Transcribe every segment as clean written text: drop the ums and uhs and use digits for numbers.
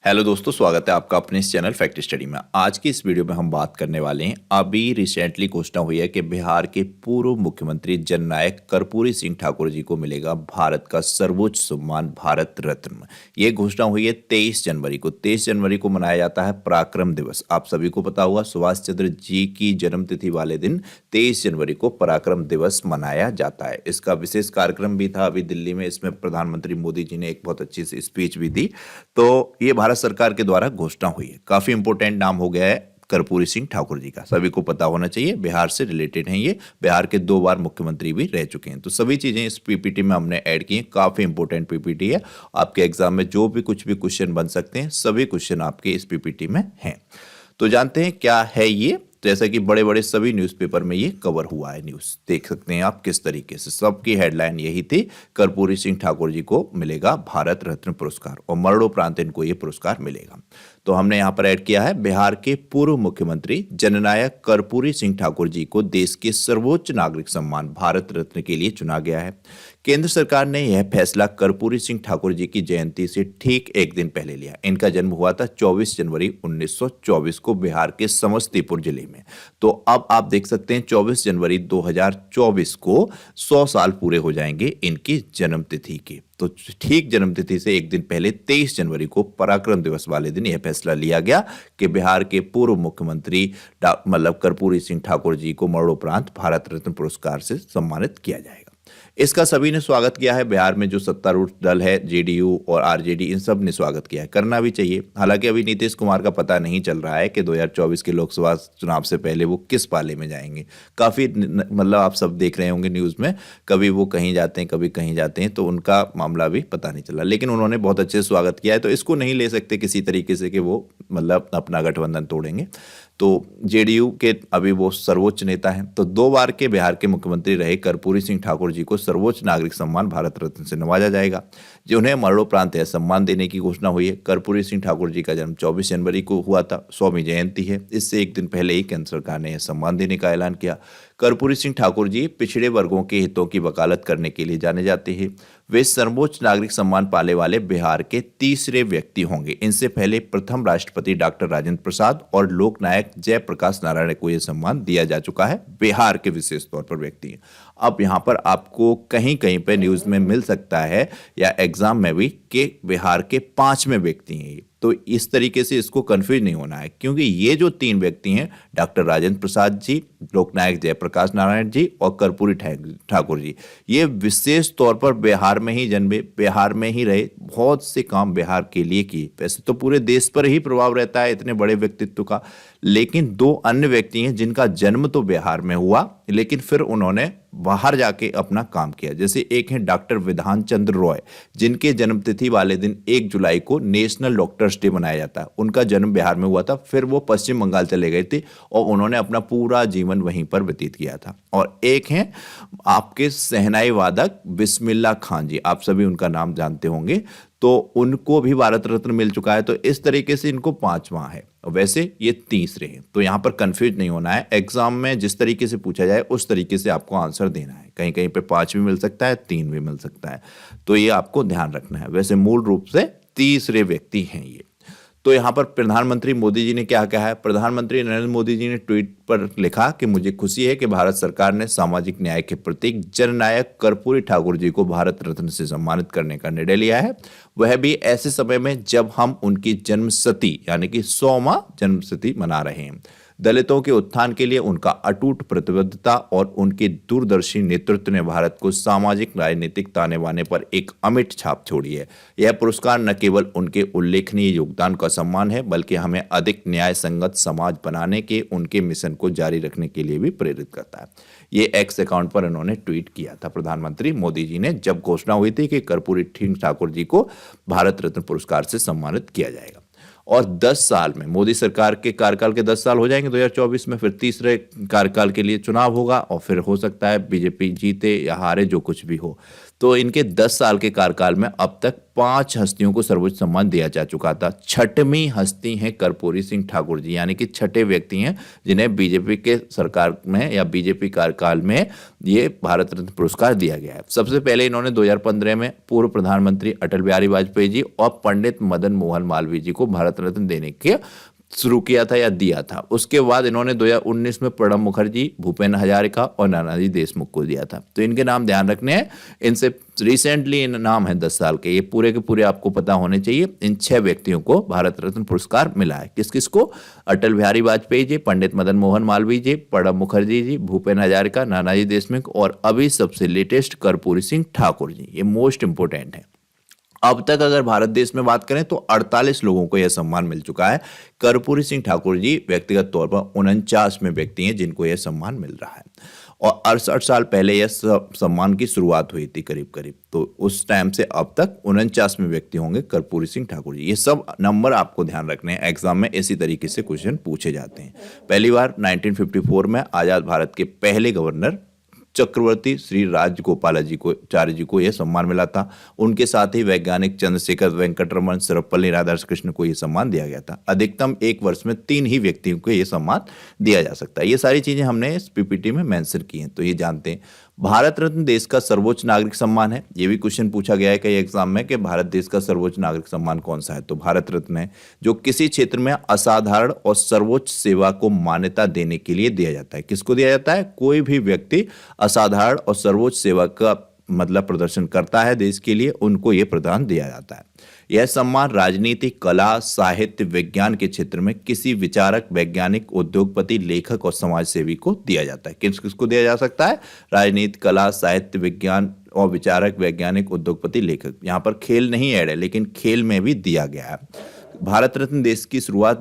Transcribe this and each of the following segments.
Hello दोस्तों, स्वागत है आपका अपने इस चैनल फैक्ट स्टडी में। आज की इस वीडियो में हम बात करने वाले हैं, अभी रिसेंटली घोषणा हुई है कि बिहार के पूर्व मुख्यमंत्री जननायक कर्पूरी सिंह ठाकुर जी को मिलेगा भारत का सर्वोच्च सम्मान भारत रत्न। ये घोषणा हुई है 23 जनवरी को। 23 जनवरी को मनाया जाता है पराक्रम दिवस। आप सभी को पता होगा, सुभाष चंद्र जी की जन्मतिथि वाले दिन 23 जनवरी को पराक्रम दिवस मनाया जाता है। इसका विशेष कार्यक्रम भी था अभी दिल्ली में। इसमें प्रधानमंत्री मोदी जी ने एक बहुत अच्छी सी स्पीच भी दी। तो ये भारत सरकार के द्वारा घोषणा हुई है। काफी इंपॉर्टेंट नाम हो गया है कर्पूरी सिंह ठाकुर जी का, सभी को पता होना चाहिए। बिहार से रिलेटेड हैं ये, बिहार के 2 बार मुख्यमंत्री भी रह चुके हैं। तो सभी चीजें इस पीपीटी में हमने ऐड की हैं। काफी इंपॉर्टेंट पीपीटी है। आपके एग्जाम में जो भी कुछ भी क्वेश्चन बन सकते हैं, सभी क्वेश्चन आपके इस पीपीटी में हैं। तो जानते हैं क्या है ये। जैसा कि बड़े बड़े सभी न्यूज़पेपर में ये कवर हुआ है। न्यूज़ देख सकते हैं आप किस तरीके से, सबकी हेडलाइन यही थी, कर्पूरी सिंह ठाकुर जी को मिलेगा भारत रत्न पुरस्कार और मरणोपरांत इनको ये पुरस्कार मिलेगा। तो हमने यहाँ पर ऐड किया है, बिहार के पूर्व मुख्यमंत्री जननायक कर्पूरी सिंह ठाकुर जी को देश के सर्वोच्च नागरिक सम्मान भारत रत्न के लिए चुना गया है। केंद्र सरकार ने यह फैसला कर्पूरी सिंह ठाकुर जी की जयंती से ठीक एक दिन पहले लिया। इनका जन्म हुआ था 24 जनवरी 1924 को बिहार के समस्तीपुर जिले में। तो अब आप देख सकते हैं 24 जनवरी 2024 को 100 साल पूरे हो जाएंगे इनकी जन्मतिथि के। तो ठीक जन्मतिथि से एक दिन पहले 23 जनवरी को पराक्रम दिवस वाले दिन यह फैसला लिया गया कि बिहार के पूर्व मुख्यमंत्री मतलब कर्पूरी सिंह ठाकुर जी को मरणोपरांत भारत रत्न पुरस्कार से सम्मानित किया जाएगा। इसका सभी ने स्वागत किया है। बिहार में जो सत्तारूढ़ दल है, जेडीयू और आरजेडी, इन सब ने स्वागत किया है। करना भी चाहिए। हालांकि अभी नीतीश कुमार का पता नहीं चल रहा है कि 2024 के लोकसभा चुनाव से पहले वो किस पाले में जाएंगे। काफी मतलब आप सब देख रहे होंगे न्यूज में, कभी वो कहीं जाते हैं कभी कहीं जाते हैं, तो उनका मामला भी पता नहीं चला। लेकिन उन्होंने बहुत अच्छे से स्वागत किया है, तो इसको नहीं ले सकते किसी तरीके से कि वो मतलब अपना गठबंधन तोड़ेंगे। तो जेडीयू के अभी वो सर्वोच्च नेता हैं। तो 2 बार के बिहार के मुख्यमंत्री रहे कर्पूरी सिंह ठाकुर जी को सर्वोच्च नागरिक सम्मान भारत रत्न से नवाजा जाएगा, जो उन्हें मरणोपरांत यह सम्मान देने की घोषणा हुई है। कर्पूरी सिंह ठाकुर जी का जन्म 24 जनवरी को हुआ था, 100वीं जयंती है। इससे एक दिन पहले ही केंद्र सरकार ने यह सम्मान देने का ऐलान किया। कर्पूरी सिंह ठाकुर जी पिछड़े वर्गों के हितों की वकालत करने के लिए जाने जाते हैं। वे सर्वोच्च नागरिक सम्मान पाने वाले बिहार के तीसरे व्यक्ति होंगे। इनसे पहले प्रथम राष्ट्रपति डॉक्टर राजेंद्र प्रसाद और लोकनायक जयप्रकाश नारायण को यह सम्मान दिया जा चुका है। बिहार के विशेष तौर पर व्यक्ति। अब यहाँ पर आपको कहीं कहीं पे न्यूज में मिल सकता है या एग्जाम में भी कि बिहार के 5वें व्यक्ति हैं। तो इस तरीके से इसको कंफ्यूज नहीं होना है, क्योंकि ये जो 3 व्यक्ति हैं, डॉक्टर राजेंद्र प्रसाद जी, लोकनायक जयप्रकाश नारायण जी और कर्पूरी ठाकुर जी, ये विशेष तौर पर बिहार में ही जन्मे, बिहार में ही रहे, बहुत से काम बिहार के लिए किए। वैसे तो पूरे देश पर ही प्रभाव रहता है इतने बड़े व्यक्तित्व का, लेकिन 2 अन्य व्यक्ति हैं जिनका जन्म तो बिहार में हुआ, लेकिन फिर उन्होंने बाहर जाके अपना काम किया। जैसे एक हैं डॉक्टर विधान चंद्र रॉय, जिनके जन्मतिथि वाले दिन 1 जुलाई को नेशनल डॉक्टर्स डे मनाया जाता है। उनका जन्म बिहार में हुआ था, फिर वो पश्चिम बंगाल चले गए थे और उन्होंने अपना पूरा जीवन वहीं पर व्यतीत किया था। और एक हैं आपके शहनाई वादक बिस्मिल्लाह खान जी, आप सभी उनका नाम जानते होंगे। तो उनको भी भारत रत्न मिल चुका है। तो इस तरीके से इनको 5वां है, वैसे ये तीसरे हैं। तो यहाँ पर कंफ्यूज नहीं होना है। एग्जाम में जिस तरीके से पूछा जाए उस तरीके से आपको आंसर देना है। कहीं कहीं पे 5 भी मिल सकता है, 3 भी मिल सकता है, तो ये आपको ध्यान रखना है। वैसे मूल रूप से तीसरे व्यक्ति हैं ये। तो यहाँ पर प्रधानमंत्री मोदी जी ने क्या कहा है? प्रधानमंत्री नरेंद्र मोदी जी ने ट्वीट पर लिखा कि मुझे खुशी है कि भारत सरकार ने सामाजिक न्याय के प्रतीक जननायक कर्पूरी ठाकुर जी को भारत रत्न से सम्मानित करने का निर्णय लिया है, वह भी ऐसे समय में जब हम उनकी जन्मशती यानी कि 100वां जन्मशती मना रहे हैं। दलितों के उत्थान के लिए उनका अटूट प्रतिबद्धता और उनके दूरदर्शी नेतृत्व ने भारत को सामाजिक राजनीतिक ताने बाने पर एक अमिट छाप छोड़ी है। यह पुरस्कार न केवल उनके उल्लेखनीय योगदान का सम्मान है, बल्कि हमें अधिक न्याय संगत समाज बनाने के उनके मिशन को जारी रखने के लिए भी प्रेरित करता है। ये एक्स अकाउंट पर इन्होंने ट्वीट किया था प्रधानमंत्री मोदी जी ने, जब घोषणा हुई थी कि कर्पूरी सिंह ठाकुर जी को भारत रत्न पुरस्कार से सम्मानित किया जाएगा। और 10 साल में मोदी सरकार के कार्यकाल के 10 साल हो जाएंगे 2024 में, फिर तीसरे कार्यकाल के लिए चुनाव होगा और फिर हो सकता है बीजेपी जीते या हारे, जो कुछ भी हो। तो इनके 10 साल के कार्यकाल में अब तक 5 हस्तियों को सर्वोच्च सम्मान दिया जा चुका था। छठवीं हस्ती हैं कर्पूरी सिंह ठाकुर जी, यानी कि छठे व्यक्ति हैं जिन्हें बीजेपी के सरकार में या बीजेपी कार्यकाल में ये भारत रत्न पुरस्कार दिया गया है। सबसे पहले इन्होंने 2015 में पूर्व प्रधानमंत्री अटल बिहारी वाजपेयी जी और पंडित मदन मोहन मालवीय जी को भारत रत्न देने के शुरू किया था या दिया था। उसके बाद इन्होंने 2019 में प्रणब मुखर्जी, भूपेन हजारिका और नानाजी देशमुख को दिया था। तो इनके नाम ध्यान रखने हैं, इनसे रिसेंटली इन नाम है 10 साल के, ये पूरे के पूरे आपको पता होने चाहिए। इन 6 व्यक्तियों को भारत रत्न पुरस्कार मिला है। किस किस को? अटल बिहारी वाजपेयी जी, पंडित मदन मोहन मालवीय जी, प्रणब मुखर्जी जी, भूपेन हजारिका, नानाजी देशमुख और अभी सबसे लेटेस्ट कर्पूरी सिंह ठाकुर जी। ये मोस्ट इंपोर्टेंट है। अब तक अगर भारत देश में बात करें तो 48 लोगों को यह सम्मान मिल चुका है। कर्पूरी सिंह ठाकुर जी व्यक्तिगत तौर पर 49वें व्यक्ति हैं जिनको यह सम्मान मिल रहा है और 68 साल पहले यह सम्मान की शुरुआत हुई थी करीब करीब। तो उस टाइम से अब तक 49वें व्यक्ति होंगे कर्पूरी सिंह ठाकुर जी। ये सब नंबर आपको ध्यान रखने हैं, एग्जाम में इसी तरीके से क्वेश्चन पूछे जाते हैं। पहली बार 1954 में आजाद भारत के पहले गवर्नर चक्रवर्ती श्री राजगोपालाचारी जी को यह सम्मान मिला था। उनके साथ ही वैज्ञानिक चंद्रशेखर वेंकटरमन, सर्वपल्ली राधाकृष्णन को यह सम्मान दिया गया था। अधिकतम एक वर्ष में 3 ही व्यक्तियों को यह सम्मान दिया जा सकता है। ये सारी चीजें हमने इस पीपीटी में मेंशन की हैं, तो ये जानते हैं। भारत रत्न देश का सर्वोच्च नागरिक सम्मान है। ये भी क्वेश्चन पूछा गया है कई एग्जाम में कि भारत देश का सर्वोच्च नागरिक सम्मान कौन सा है, तो भारत रत्न है, जो किसी क्षेत्र में असाधारण और सर्वोच्च सेवा को मान्यता देने के लिए दिया जाता है। किसको दिया जाता है? कोई भी व्यक्ति असाधारण और सर्वोच्च सेवा का मतलब प्रदर्शन करता है देश के लिए, उनको यह प्रदान दिया जाता है। यह सम्मान राजनीति, कला, साहित्य, विज्ञान के क्षेत्र में किसी विचारक, वैज्ञानिक, उद्योगपति, लेखक और समाज सेवी को दिया जाता है। किसको दिया जा सकता है? राजनीति, कला, साहित्य, विज्ञान और विचारक, वैज्ञानिक, उद्योगपति, लेखक। यहाँ पर खेल नहीं ऐड है, लेकिन खेल में भी दिया गया है। भारत रत्न देश की शुरुआत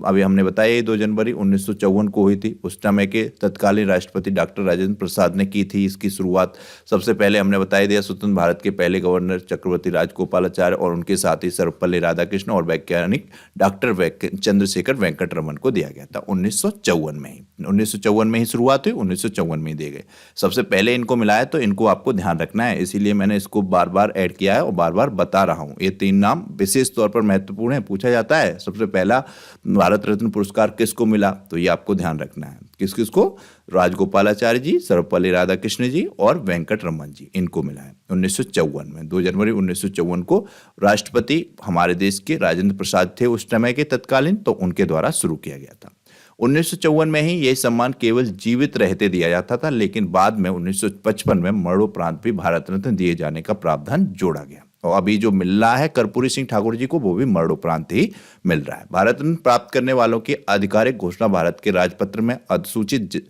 अभी हमने बताया 2 जनवरी 1954 को हुई थी। उस समय के तत्कालीन राष्ट्रपति डॉक्टर राजेंद्र प्रसाद ने की थी इसकी शुरुआत। सबसे पहले हमने बताया दिया स्वतंत्र भारत के पहले गवर्नर चक्रवर्ती राजगोपालाचारी और उनके साथ ही सर्वपल्ली राधाकृष्णन और वैज्ञानिक डॉक्टर चंद्रशेखर वेंकटरमन को दिया गया था 1954 में ही शुरुआत हुई, 1954 में ही दिए गए। सबसे पहले इनको मिला है, तो इनको आपको ध्यान रखना है, इसीलिए मैंने इसको बार बार ऐड किया है और बार बार बता रहा हूँ। ये 3 नाम विशेष तौर पर महत्वपूर्ण है, पूछा जाता है। सबसे पहला भारत रत्न पुरस्कार किसको मिला, तो ये आपको ध्यान रखना है। किस किसको? राजगोपालाचारी जी, सर्वपल्ली राधाकृष्णन जी और वेंकटरमन जी, इनको मिला है 1954 में। 2 जनवरी 1954 को राष्ट्रपति हमारे देश के राजेंद्र प्रसाद थे उस समय के तत्कालीन, तो उनके द्वारा शुरू किया गया था। 1954 में ही यह सम्मान केवल जीवित रहते दिया जाता था, लेकिन बाद में 1955 में मरणोपरांत भी भारत रत्न दिए जाने का प्रावधान जोड़ा गया। और अभी जो मिल रहा है कर्पूरी सिंह ठाकुर जी को, वो भी मरणोपरांत ही मिल रहा है। भारत रत्न प्राप्त करने वालों की आधिकारिक घोषणा भारत के राजपत्र में अधिसूचित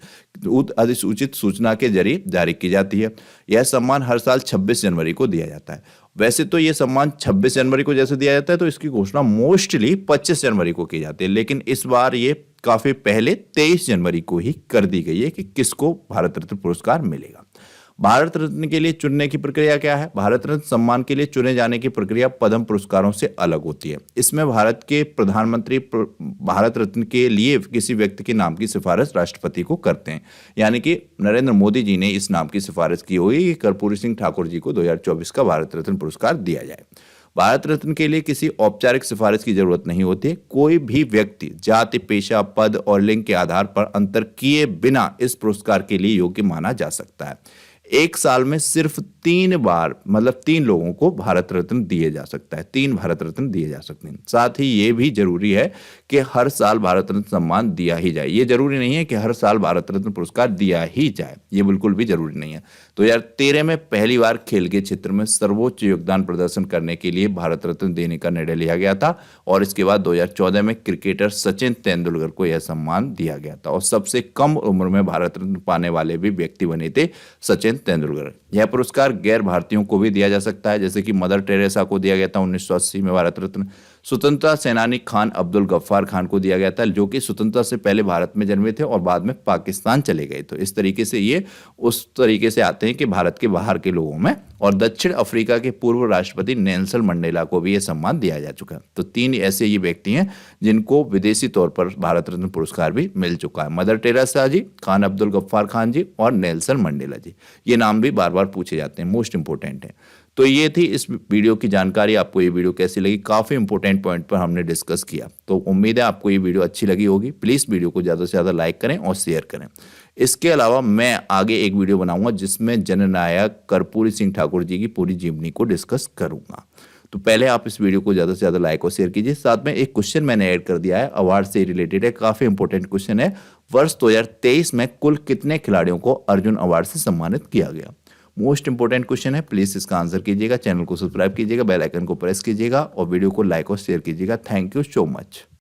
सूचना के जरिए जारी की जाती है। यह सम्मान हर साल 26 जनवरी को दिया जाता है। वैसे तो यह सम्मान 26 जनवरी को जैसे दिया जाता है, तो इसकी घोषणा मोस्टली 25 जनवरी को की जाती है, लेकिन इस बार ये काफी पहले 23 जनवरी को ही कर दी गई है कि किसको भारत रत्न पुरस्कार मिलेगा। भारत रत्न के लिए चुनने की प्रक्रिया क्या है? भारत रत्न सम्मान के लिए चुने जाने की प्रक्रिया पद्म पुरस्कारों से अलग होती है। इसमें भारत के प्रधानमंत्री भारत रत्न के लिए किसी व्यक्ति के नाम की सिफारिश राष्ट्रपति को करते हैं, यानी कि नरेंद्र मोदी जी ने इस नाम की सिफारिश की हुई कि कर्पूरी सिंह ठाकुर जी को 2024 का भारत रत्न पुरस्कार दिया जाए। भारत रत्न के लिए किसी औपचारिक सिफारिश की जरूरत नहीं होती है। कोई भी व्यक्ति जाति, पेशा, पद और लिंग के आधार पर अंतर किए बिना इस पुरस्कार के लिए योग्य माना जा सकता है। एक साल में सिर्फ 3 बार, मतलब 3 लोगों को भारत रत्न दिए जा सकता है, 3 भारत रत्न दिए जा सकते हैं। साथ ही ये भी जरूरी है कि हर साल भारत रत्न सम्मान दिया ही जाए। ये जरूरी नहीं है कि हर साल भारत रत्न पुरस्कार दिया ही जाए, ये बिल्कुल भी जरूरी नहीं है। 2013 में पहली बार खेल के क्षेत्र में सर्वोच्च योगदान प्रदर्शन करने के लिए भारत रत्न देने का निर्णय लिया गया था और इसके बाद 2014 में क्रिकेटर सचिन तेंदुलकर को यह सम्मान दिया गया था और सबसे कम उम्र में भारत रत्न पाने वाले भी व्यक्ति बने थे सचिन तेंदुलकर। यह पुरस्कार गैर भारतीयों को भी दिया जा सकता है, जैसे कि मदर टेरेसा को दिया गया था 1980 में भारत रत्न, स्वतंत्रता सेनानी खान अब्दुल गफ्फार खान को दिया गया था, जो कि स्वतंत्रता से पहले भारत में जन्मे थे और बाद में पाकिस्तान चले गए। तो इस तरीके से ये उस तरीके से आते हैं कि भारत के बाहर के लोगों में। और दक्षिण अफ्रीका के पूर्व राष्ट्रपति नेल्सन मंडेला को भी यह सम्मान दिया जा चुका है। तो 3 ऐसे ये व्यक्ति हैं जिनको विदेशी तौर पर भारत रत्न पुरस्कार भी मिल चुका है। मदर टेरेसा जी, खान अब्दुल गफ्फार खान जी और नेल्सन मंडेला जी। ये नाम भी बार बार पूछे जाते हैं, मोस्ट इंपोर्टेंट है। तो ये थी इस वीडियो की जानकारी। आपको ये वीडियो कैसी लगी? काफ़ी इंपॉर्टेंट पॉइंट पर हमने डिस्कस किया। तो उम्मीद है आपको ये वीडियो अच्छी लगी होगी। प्लीज़ वीडियो को ज़्यादा से ज़्यादा लाइक करें और शेयर करें। इसके अलावा मैं आगे एक वीडियो बनाऊंगा जिसमें जननायक कर्पूरी सिंह ठाकुर जी की पूरी जीवनी को डिस्कस करूंगा। तो पहले आप इस वीडियो को ज़्यादा से ज़्यादा लाइक और शेयर कीजिए। साथ में एक क्वेश्चन मैंने ऐड कर दिया है, अवार्ड से रिलेटेड है, काफ़ी इंपॉर्टेंट क्वेश्चन है। वर्ष 2023 में कुल कितने खिलाड़ियों को अर्जुन अवार्ड से सम्मानित किया गया? मोस्ट इंपॉर्टेंट क्वेश्चन है, प्लीज़ इसका आंसर कीजिएगा। चैनल को सब्सक्राइब कीजिएगा, बेल आइकन को प्रेस कीजिएगा और वीडियो को लाइक और शेयर कीजिएगा। Thank you so much.